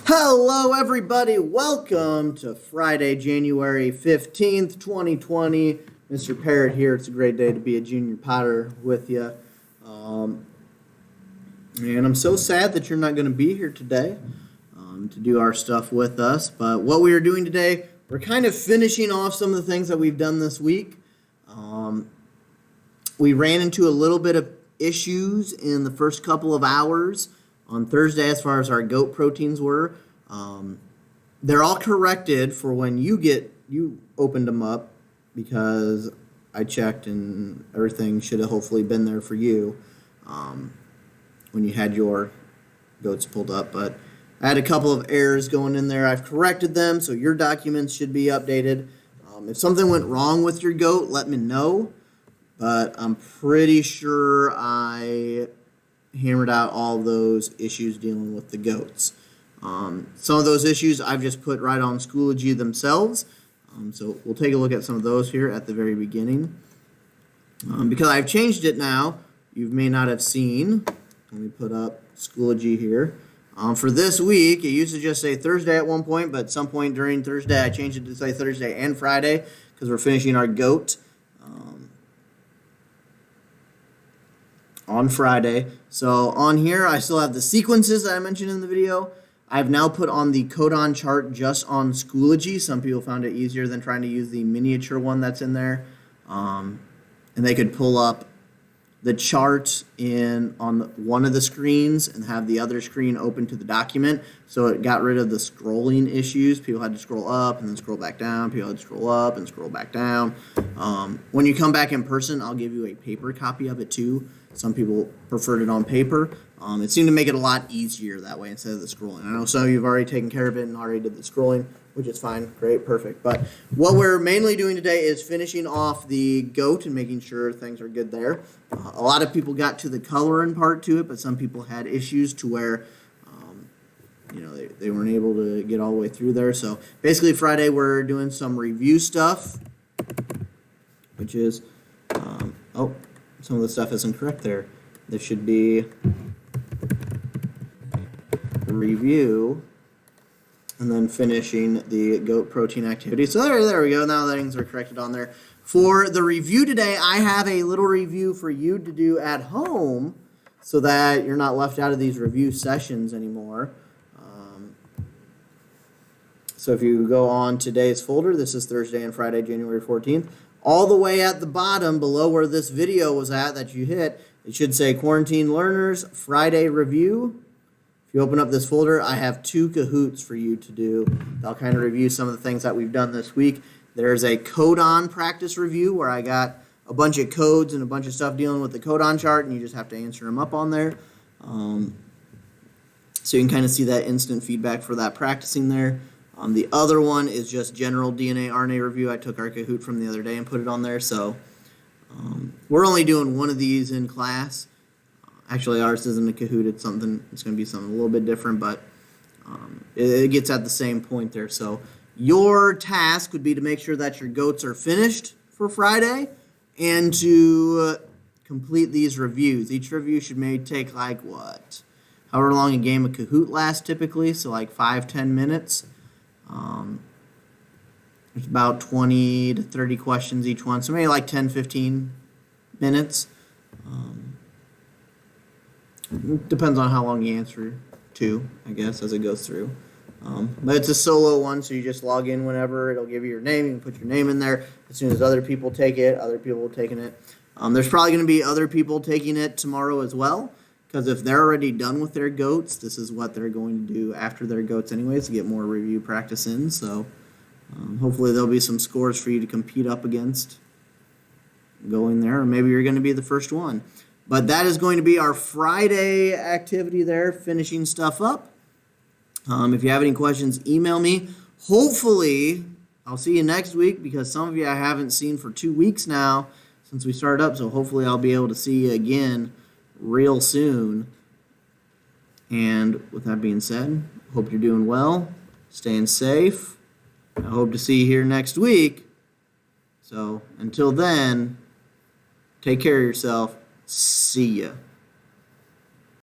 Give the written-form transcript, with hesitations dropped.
Hello, everybody. Welcome to Friday, January 15th, 2020. Mr. Parrott here. It's a great day to be a junior Potter with you. And I'm so sad that you're not going to be here today to do our stuff with us. But what we are doing today, we're kind of finishing off some of the things that we've done this week. We ran into a little bit of issues in the first couple of hours on Thursday as far as our goat proteins were. They're all corrected for when you opened them up, because I checked and everything should have hopefully been there for you when you had your goats pulled up. But I had a couple of errors going in there. I've corrected them, so your documents should be updated. If something went wrong with your goat, let me know. But I'm pretty sure I hammered out all those issues dealing with the goats. Some of those issues I've just put right on Schoology themselves. So we'll take a look at some of those here at the very beginning. Because I've changed it now, you may not have seen. Let me put up Schoology here. For this week, it used to just say Thursday at one point, but at some point during Thursday, I changed it to say Thursday and Friday because we're finishing our goat on Friday. So on here, I still have the sequences that I mentioned in the video. I've now put on the codon chart just on Schoology. Some people found it easier than trying to use the miniature one that's in there. And they could pull up the chart on one of the screens and have the other screen open to the document. So it got rid of the scrolling issues. People had to scroll up and then scroll back down. People had to scroll up and scroll back down. When you come back in person, I'll give you a paper copy of it too. Some people preferred it on paper. It seemed to make it a lot easier that way instead of the scrolling. I know some of you have already taken care of it and already did the scrolling, which is fine. Great, perfect. But what we're mainly doing today is finishing off the goat and making sure things are good there. A lot of people got to the coloring part to it, but some people had issues to where they weren't able to get all the way through there. So basically Friday we're doing some review stuff, which is, some of the stuff isn't correct there. There should be review and then finishing the goat protein activity. So there we go. Now things are corrected on there. For the review today, I have a little review for you to do at home so that you're not left out of these review sessions anymore. So if you go on today's folder, this is Thursday and Friday, January 14th. All the way at the bottom, below where this video was at that you hit, it should say Quarantine Learners Friday Review. If you open up this folder, I have 2 Kahoots for you to do. I'll kind of review some of the things that we've done this week. There's a codon practice review where I got a bunch of codes and a bunch of stuff dealing with the codon chart, and you just have to answer them up on there. So you can kind of see that instant feedback for that practicing there. The other one is just general DNA RNA review. I took our Kahoot from the other day and put it on there. So we're only doing one of these in class. Actually, ours isn't a Kahoot. It's going to be something a little bit different, but it gets at the same point there. So your task would be to make sure that your goats are finished for Friday and to complete these reviews. Each review should maybe take however long a game of Kahoot lasts typically, so 5-10 minutes. There's about 20 to 30 questions each one, so maybe 10-15 minutes. Depends on how long you answer to, I guess, as it goes through. But it's a solo one, so you just log in whenever. It'll give you your name. You can put your name in there. As soon as other people take it, other people are taking it. There's probably going to be other people taking it tomorrow as well, because if they're already done with their goats, this is what they're going to do after their goats anyways to get more review practice in. So hopefully there'll be some scores for you to compete up against going there, or maybe you're going to be the first one. But that is going to be our Friday activity there, finishing stuff up. If you have any questions, email me. Hopefully, I'll see you next week, because some of you I haven't seen for 2 weeks now since we started up. So hopefully I'll be able to see you again real soon. And with that being said, hope you're doing well, staying safe. I hope to see you here next week. So until then, take care of yourself. See ya.